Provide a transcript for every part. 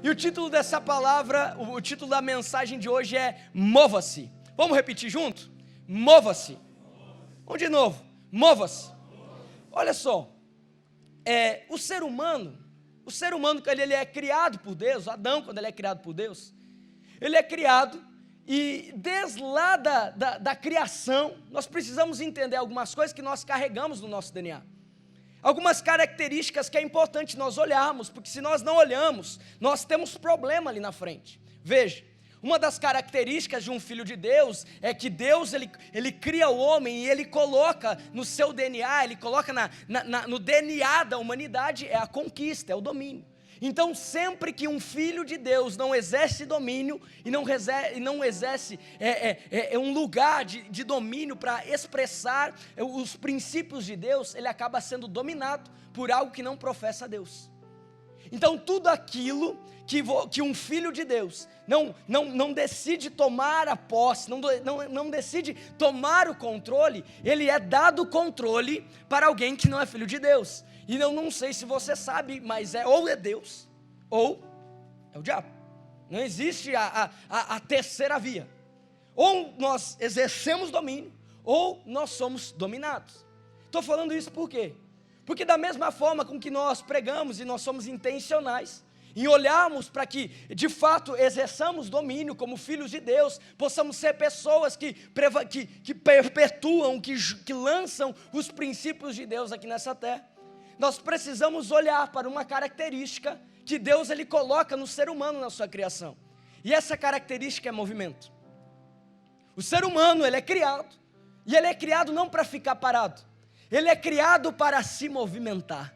E o título dessa palavra, o título da mensagem de hoje é Mova-se. Vamos repetir junto? Mova-se. Vamos de novo. Mova-se. Olha só, o ser humano quando ele é criado por Deus, Adão quando ele é criado por Deus, ele é criado e desde lá da criação, nós precisamos entender algumas coisas que nós carregamos no nosso DNA. Algumas características que é importante nós olharmos, porque se nós não olhamos, nós temos problema ali na frente. Veja, uma das características de um filho de Deus é que Deus ele cria o homem e ele coloca no seu DNA, ele coloca no DNA da humanidade é a conquista, é o domínio. Então sempre que um filho de Deus não exerce domínio e não exerce um lugar de domínio para expressar os princípios de Deus, ele acaba sendo dominado por algo que não professa a Deus. Então tudo aquilo que um filho de Deus não decide tomar a posse, não decide tomar o controle, ele é dado o controle para alguém que não é filho de Deus. E eu não sei se você sabe, mas ou é Deus, ou é o diabo. Não existe a terceira via. Ou nós exercemos domínio, ou nós somos dominados. Estou falando isso por quê? Porque da mesma forma com que nós pregamos e nós somos intencionais em olharmos para que de fato exerçamos domínio como filhos de Deus, possamos ser pessoas que perpetuam, que lançam os princípios de Deus aqui nessa terra, nós precisamos olhar para uma característica que Deus ele coloca no ser humano na sua criação. E essa característica é movimento. O ser humano ele é criado, e ele é criado não para ficar parado, ele é criado para se movimentar.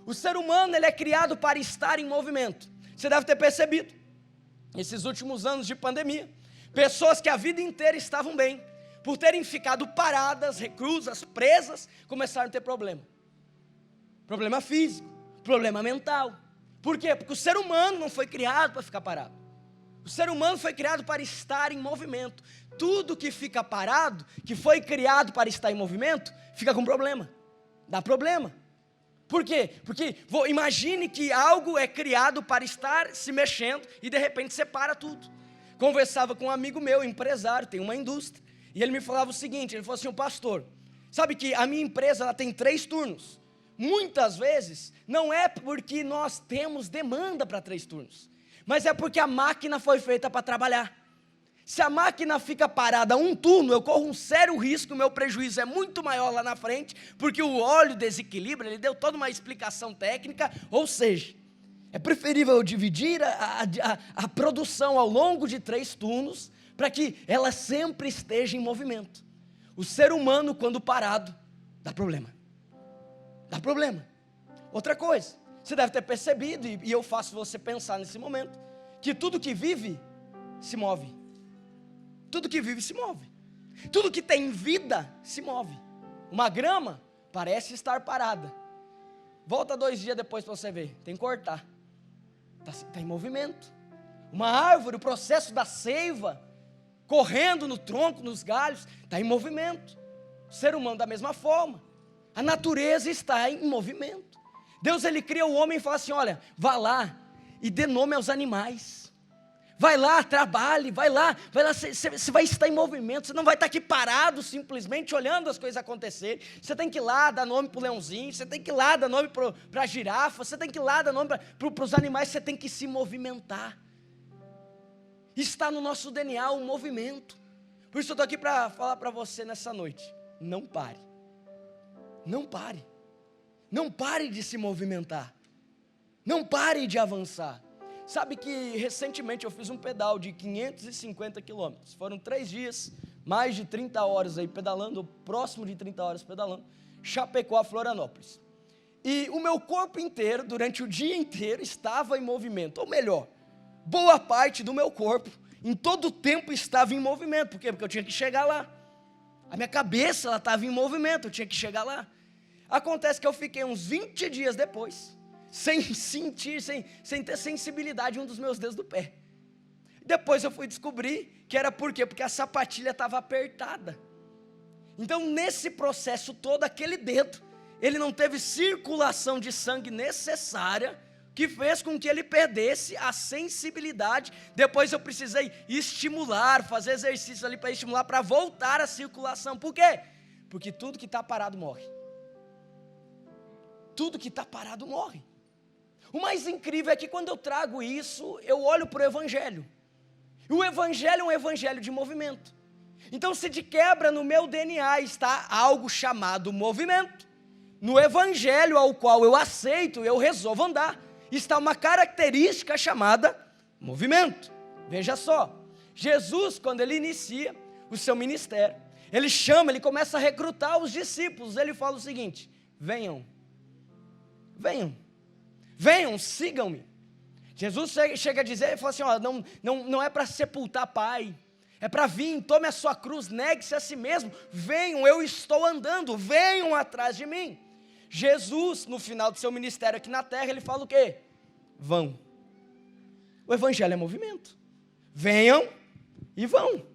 O ser humano ele é criado para estar em movimento. Você deve ter percebido, nesses últimos anos de pandemia, pessoas que a vida inteira estavam bem, por terem ficado paradas, reclusas, presas, começaram a ter problema. Problema físico, problema mental. Por quê? Porque o ser humano não foi criado para ficar parado. O ser humano foi criado para estar em movimento. Tudo que fica parado, que foi criado para estar em movimento, fica com problema. Dá problema. Por quê? Porque imagine que algo é criado para estar se mexendo e de repente separa tudo. Conversava com um amigo meu, empresário, tem uma indústria, e ele me falava o seguinte, ele falou assim, pastor, sabe que a minha empresa ela tem 3 turnos. Muitas vezes, não é porque nós temos demanda para 3 turnos, mas é porque a máquina foi feita para trabalhar. Se a máquina fica parada um turno, eu corro um sério risco, o meu prejuízo é muito maior lá na frente, porque o óleo desequilibra, ele deu toda uma explicação técnica, ou seja, é preferível eu dividir a produção ao longo de 3 turnos, para que ela sempre esteja em movimento. O ser humano, quando parado, dá problema. Dá problema. Outra coisa, você deve ter percebido, e eu faço você pensar nesse momento, que tudo que vive, se move. Tudo que vive se move. Tudo que tem vida, se move. Uma grama, parece estar parada. Volta 2 dias depois para você ver, tem que cortar. Está em movimento. Uma árvore, o processo da seiva, correndo no tronco, nos galhos, está em movimento. O ser humano da mesma forma. A natureza está em movimento. Deus ele cria o homem e fala assim, olha, vá lá e dê nome aos animais. Vai lá, trabalhe, vai lá, você vai estar em movimento, você não vai estar aqui parado simplesmente olhando as coisas acontecerem. Você tem que ir lá dar nome para o leãozinho, você tem que ir lá dar nome para a girafa, você tem que ir lá dar nome para os animais, você tem que se movimentar. Está no nosso DNA o movimento. Por isso eu estou aqui para falar para você nessa noite, não pare. Não pare, não pare de se movimentar, não pare de avançar. Sabe que recentemente eu fiz um pedal de 550 quilômetros, foram 3 dias, mais de 30 horas aí pedalando, próximo de 30 horas pedalando, Chapecó a Florianópolis. E o meu corpo inteiro, durante o dia inteiro, estava em movimento, ou melhor, boa parte do meu corpo, em todo o tempo estava em movimento. Por quê? Porque eu tinha que chegar lá. A minha cabeça ela estava em movimento, eu tinha que chegar lá. Acontece que eu fiquei uns 20 dias depois, sem sentir, sem ter sensibilidade em um dos meus dedos do pé. Depois eu fui descobrir que era por quê? Porque a sapatilha estava apertada. Então nesse processo todo, aquele dedo, ele não teve circulação de sangue necessária que fez com que ele perdesse a sensibilidade. Depois eu precisei estimular, fazer exercício ali para estimular, para voltar a circulação. Por quê? Porque tudo que está parado morre. Tudo que está parado morre. O mais incrível é que quando eu trago isso, eu olho para o Evangelho. E o Evangelho é um Evangelho de movimento. Então, se de quebra no meu DNA está algo chamado movimento, no Evangelho ao qual eu aceito, eu resolvo andar, está uma característica chamada movimento. Veja só, Jesus, quando ele inicia o seu ministério, ele começa a recrutar os discípulos, ele fala o seguinte: venham, sigam-me. Jesus chega a dizer, ele fala assim, não é para sepultar pai, é para vir, tome a sua cruz, negue-se a si mesmo, venham, eu estou andando, venham atrás de mim. Jesus, no final do seu ministério aqui na terra, ele fala o quê? Vão. O Evangelho é movimento. Venham e vão.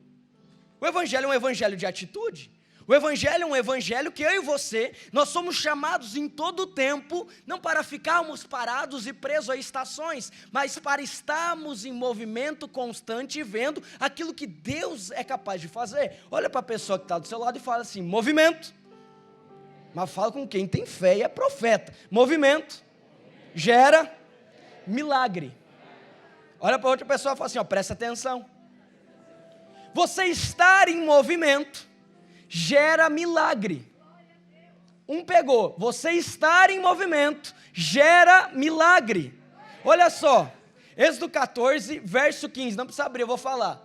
O Evangelho é um evangelho de atitude. O Evangelho é um evangelho que eu e você, nós somos chamados em todo o tempo, não para ficarmos parados e presos a estações, mas para estarmos em movimento constante e vendo aquilo que Deus é capaz de fazer. Olha para a pessoa que está do seu lado e fala assim, movimento. Mas fala com quem tem fé e é profeta. Movimento gera milagre. Olha para outra pessoa e fala assim, presta atenção. Você estar em movimento gera milagre. Pegou. Você estar em movimento gera milagre. Olha só. Êxodo 14, verso 15. Não precisa abrir, eu vou falar.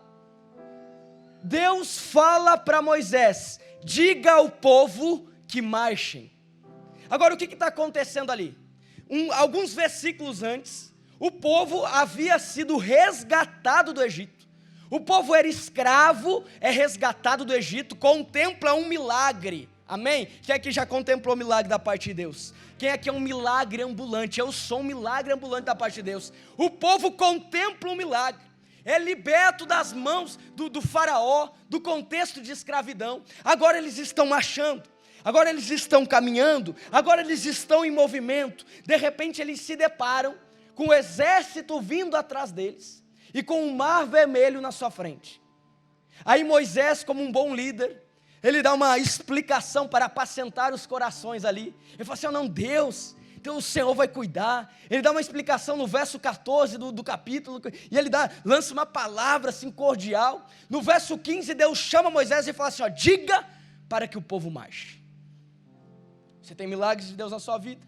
Deus fala para Moisés: diga ao povo que marchem. Agora o que está acontecendo ali? Alguns versículos antes, o povo havia sido resgatado do Egito. O povo era escravo, é resgatado do Egito, contempla um milagre, amém? Quem aqui já contemplou o milagre da parte de Deus? Quem aqui é um milagre ambulante? Eu sou um milagre ambulante da parte de Deus. O povo contempla um milagre, é liberto das mãos do faraó, do contexto de escravidão. Agora eles estão marchando, agora eles estão caminhando, agora eles estão em movimento. De repente eles se deparam com o exército vindo atrás deles, e com o mar vermelho na sua frente. Aí Moisés, como um bom líder, ele dá uma explicação para apacentar os corações ali. Ele fala assim, não, Deus, então o Senhor vai cuidar. Ele dá uma explicação no verso 14 do capítulo, e ele lança uma palavra assim cordial. No verso 15, Deus chama Moisés e fala assim, diga para que o povo marche. Você tem milagres de Deus na sua vida?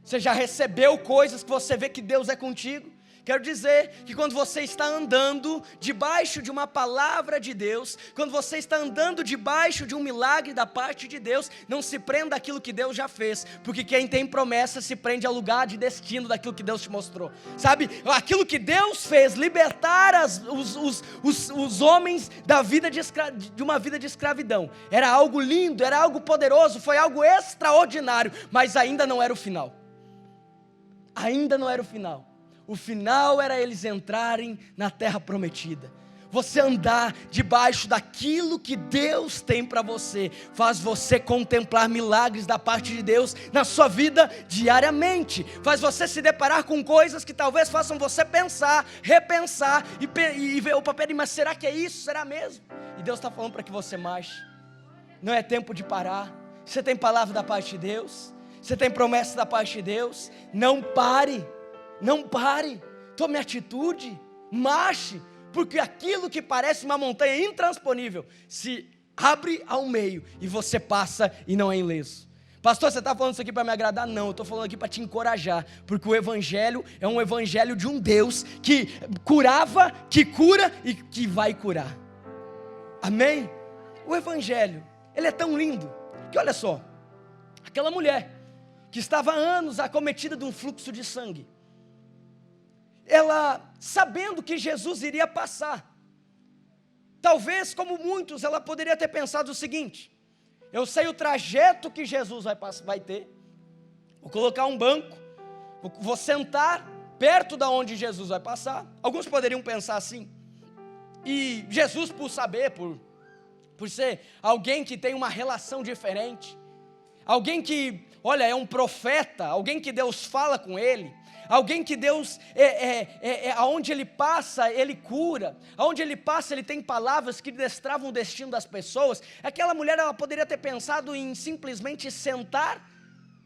Você já recebeu coisas que você vê que Deus é contigo? Quero dizer que quando você está andando debaixo de uma palavra de Deus, quando você está andando debaixo de um milagre da parte de Deus, não se prenda àquilo que Deus já fez, porque quem tem promessa se prende ao lugar de destino daquilo que Deus te mostrou, sabe? Aquilo que Deus fez, libertar os homens da vida de uma vida de escravidão, era algo lindo, era algo poderoso, foi algo extraordinário, mas ainda não era o final. Ainda não era o final. O final era eles entrarem na terra prometida. Você andar debaixo daquilo que Deus tem para você, faz você contemplar milagres da parte de Deus na sua vida diariamente. Faz você se deparar com coisas que talvez façam você pensar, repensar e ver, opa, peraí, mas será que é isso? Será mesmo? E Deus está falando para que você marche. Não é tempo de parar. Você tem palavra da parte de Deus, você tem promessa da parte de Deus. Não pare. Não pare, tome atitude, marche, porque aquilo que parece uma montanha intransponível, se abre ao meio e você passa e não é ileso. Pastor, você está falando isso aqui para me agradar? Não, eu estou falando aqui para te encorajar, porque o Evangelho é um Evangelho de um Deus que curava, que cura e que vai curar. Amém? O Evangelho, ele é tão lindo, que olha só, aquela mulher que estava há anos acometida de um fluxo de sangue, ela, sabendo que Jesus iria passar, talvez como muitos, ela poderia ter pensado o seguinte, eu sei o trajeto que Jesus vai ter, vou colocar um banco, vou sentar perto da onde Jesus vai passar. Alguns poderiam pensar assim, e Jesus, por saber, por ser alguém que tem uma relação diferente, alguém que olha, é um profeta, alguém que Deus fala com ele, alguém que Deus, aonde ele passa, ele cura, aonde ele passa, ele tem palavras que destravam o destino das pessoas. Aquela mulher, ela poderia ter pensado em simplesmente sentar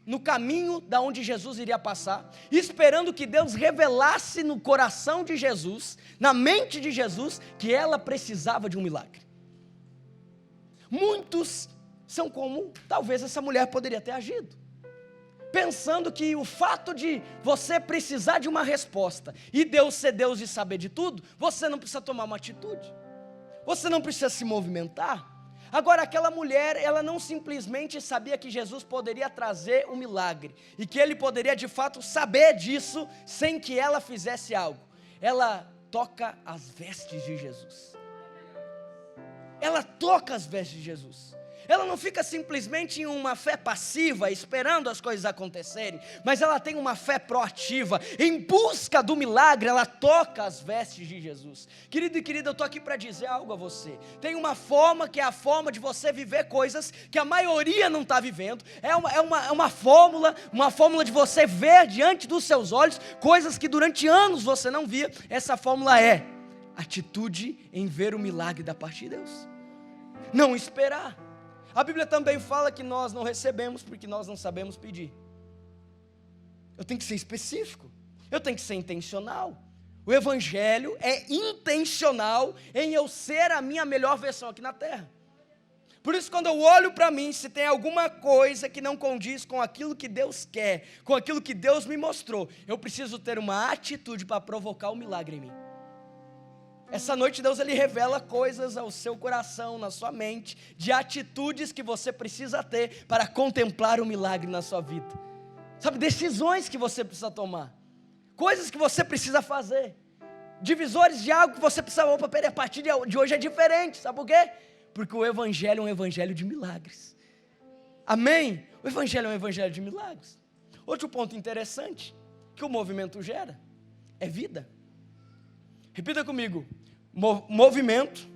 no caminho da onde Jesus iria passar, esperando que Deus revelasse no coração de Jesus, na mente de Jesus, que ela precisava de um milagre. Muitos são como talvez essa mulher poderia ter agido, pensando que o fato de você precisar de uma resposta, e Deus ser Deus e saber de tudo, você não precisa tomar uma atitude, você não precisa se movimentar. Agora, aquela mulher, ela não simplesmente sabia que Jesus poderia trazer um milagre, e que ele poderia de fato saber disso, sem que ela fizesse algo. Ela toca as vestes de Jesus. Ela toca as vestes de Jesus. Ela não fica simplesmente em uma fé passiva, esperando as coisas acontecerem, mas ela tem uma fé proativa, em busca do milagre. Ela toca as vestes de Jesus. Querido e querida, eu estou aqui para dizer algo a você. Tem uma forma que é a forma de você viver coisas que a maioria não está vivendo. É uma fórmula de você ver diante dos seus olhos coisas que durante anos você não via. Essa fórmula é atitude em ver o milagre da parte de Deus, não esperar. A Bíblia também fala que nós não recebemos porque nós não sabemos pedir. Eu tenho que ser específico, eu tenho que ser intencional. O Evangelho é intencional em eu ser a minha melhor versão aqui na terra. Por isso, quando eu olho para mim, se tem alguma coisa que não condiz com aquilo que Deus quer, com aquilo que Deus me mostrou, eu preciso ter uma atitude para provocar o milagre em mim. Essa noite Deus, ele revela coisas ao seu coração, na sua mente, de atitudes que você precisa ter para contemplar o milagre na sua vida. Sabe, decisões que você precisa tomar, coisas que você precisa fazer, divisores de algo que você precisa, opa, peraí, a partir de hoje é diferente, sabe por quê? Porque o Evangelho é um Evangelho de milagres, amém? O Evangelho é um Evangelho de milagres. Outro ponto interessante, que o movimento gera, é vida. Repita comigo, movimento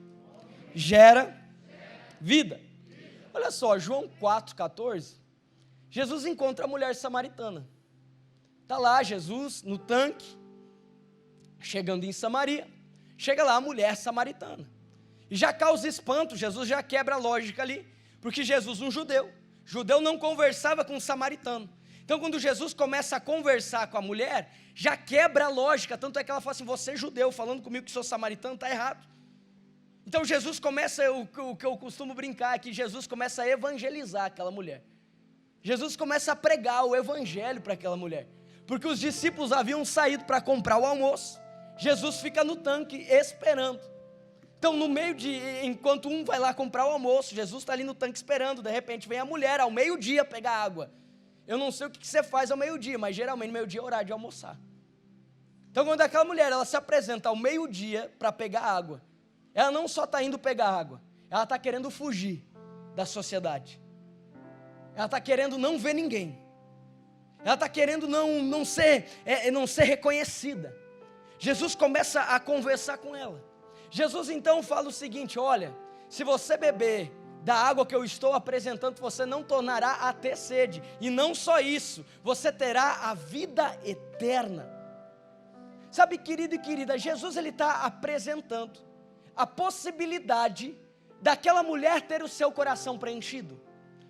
gera vida. Olha só, João 4,14, Jesus encontra a mulher samaritana. Está lá Jesus no tanque, chegando em Samaria, chega lá a mulher samaritana, e já causa espanto. Jesus já quebra a lógica ali, porque Jesus, um judeu não conversava com um samaritano. Então, quando Jesus começa a conversar com a mulher, já quebra a lógica, tanto é que ela fala assim, você é judeu, falando comigo que sou samaritano, está errado. Então Jesus começa, o que eu costumo brincar é que Jesus começa a evangelizar aquela mulher. Jesus começa a pregar o evangelho para aquela mulher, porque os discípulos haviam saído para comprar o almoço, Jesus fica no tanque esperando. Então, no meio enquanto um vai lá comprar o almoço, Jesus está ali no tanque esperando, de repente vem a mulher ao meio-dia pegar água. Eu não sei o que você faz ao meio-dia, mas geralmente no meio-dia é horário de almoçar. Então, quando aquela mulher, ela se apresenta ao meio-dia para pegar água, ela não só está indo pegar água, ela está querendo fugir da sociedade. Ela está querendo não ver ninguém. Ela está querendo não ser reconhecida. Jesus começa a conversar com ela. Jesus então fala o seguinte, olha, se você beber da água que eu estou apresentando, você não tornará a ter sede, e não só isso, você terá a vida eterna. Sabe, querido e querida, Jesus, ele está apresentando a possibilidade daquela mulher ter o seu coração preenchido.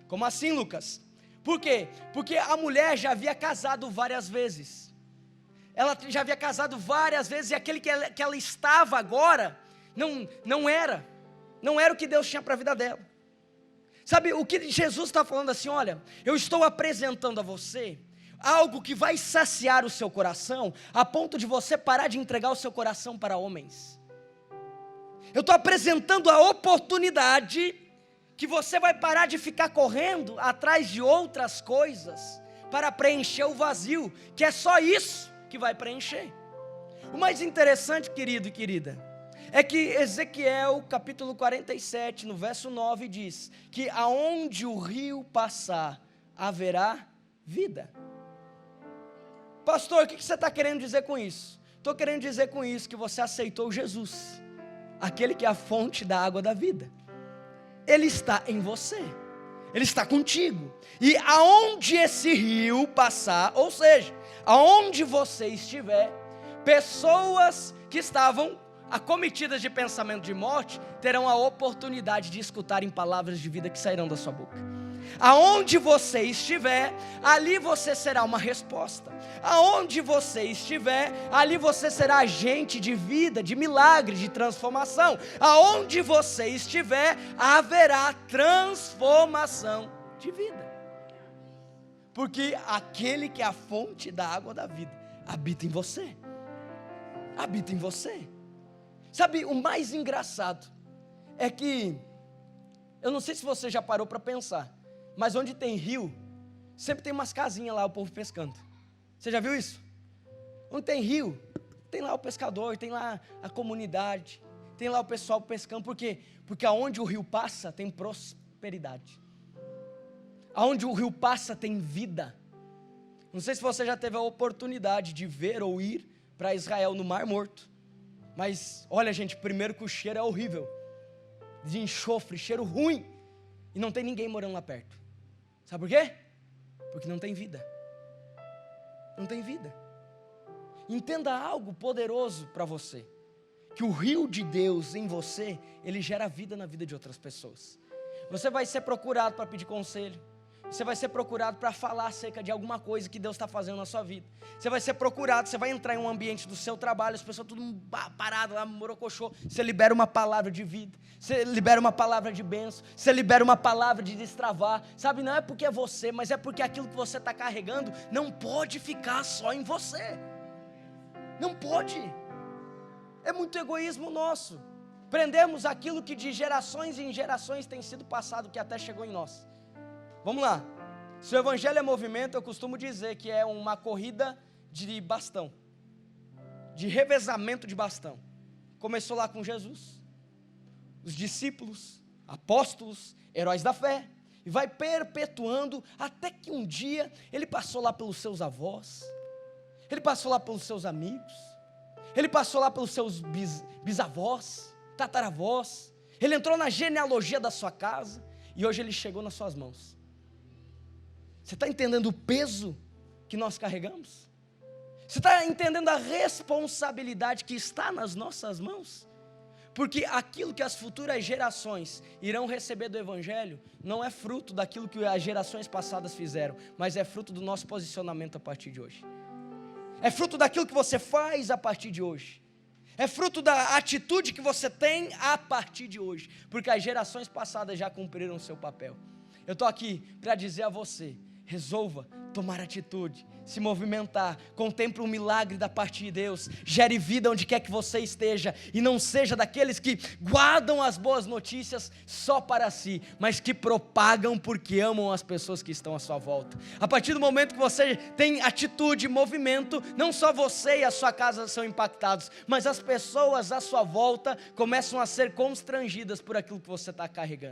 Como assim, Lucas? Por quê? Porque a mulher já havia casado várias vezes, ela já havia casado várias vezes, e aquele que ela estava agora, não era o que Deus tinha para a vida dela. Sabe, o que Jesus está falando assim, olha, eu estou apresentando a você algo que vai saciar o seu coração, a ponto de você parar de entregar o seu coração para homens. Eu estou apresentando a oportunidade que você vai parar de ficar correndo atrás de outras coisas, para preencher o vazio, que é só isso que vai preencher. O mais interessante, querido e querida, é que Ezequiel capítulo 47, no verso 9 diz, que aonde o rio passar, haverá vida. Pastor, o que você está querendo dizer com isso? Estou querendo dizer com isso que você aceitou Jesus, aquele que é a fonte da água da vida. Ele está em você. Ele está contigo. E aonde esse rio passar, ou seja, aonde você estiver, pessoas que estavam acometidas de pensamento de morte terão a oportunidade de escutarem palavras de vida que sairão da sua boca. Aonde você estiver, ali você será uma resposta. Aonde você estiver, ali você será agente de vida, de milagre, de transformação. Aonde você estiver, haverá transformação de vida. Porque aquele que é a fonte da água da vida habita em você. Habita em você. Sabe, o mais engraçado é que, eu não sei se você já parou para pensar, mas onde tem rio, sempre tem umas casinhas lá, o povo pescando. Você já viu isso? Onde tem rio, tem lá o pescador, tem lá a comunidade, tem lá o pessoal pescando. Por quê? Porque aonde o rio passa tem prosperidade. Aonde o rio passa tem vida. Não sei se você já teve a oportunidade de ver ou ir para Israel no Mar Morto. Mas olha, gente, primeiro que o cheiro é horrível, de enxofre, cheiro ruim, e não tem ninguém morando lá perto. Sabe por quê? Porque não tem vida. Não tem vida. Entenda algo poderoso para você, que o rio de Deus em você, ele gera vida na vida de outras pessoas. Você vai ser procurado para pedir conselho. Você vai ser procurado para falar acerca de alguma coisa que Deus está fazendo na sua vida. Você vai ser procurado, você vai entrar em um ambiente do seu trabalho, as pessoas tudo parado lá, morocochô. Você libera uma palavra de vida, você libera uma palavra de bênção, você libera uma palavra de destravar. Sabe, não é porque é você, mas é porque aquilo que você está carregando não pode ficar só em você. Não pode. É muito egoísmo nosso. Prendemos aquilo que de gerações em gerações tem sido passado, que até chegou em nós. Vamos lá, se o evangelho é movimento, eu costumo dizer que é uma corrida de bastão, de revezamento de bastão. Começou lá com Jesus, os discípulos, apóstolos, heróis da fé, e vai perpetuando até que um dia ele passou lá pelos seus avós, ele passou lá pelos seus amigos, ele passou lá pelos seus bisavós, tataravós, ele entrou na genealogia da sua casa, e hoje ele chegou nas suas mãos. Você está entendendo o peso que nós carregamos? Você está entendendo a responsabilidade que está nas nossas mãos? Porque aquilo que as futuras gerações irão receber do Evangelho não é fruto daquilo que as gerações passadas fizeram, mas é fruto do nosso posicionamento a partir de hoje. É fruto daquilo que você faz a partir de hoje. É fruto da atitude que você tem a partir de hoje, porque as gerações passadas já cumpriram o seu papel. Eu estou aqui para dizer a você, resolva tomar atitude, se movimentar, contemple um milagre da parte de Deus, gere vida onde quer que você esteja, e não seja daqueles que guardam as boas notícias só para si, mas que propagam porque amam as pessoas que estão à sua volta. A partir do momento que você tem atitude, movimento, não só você e a sua casa são impactados, mas as pessoas à sua volta começam a ser constrangidas por aquilo que você está carregando.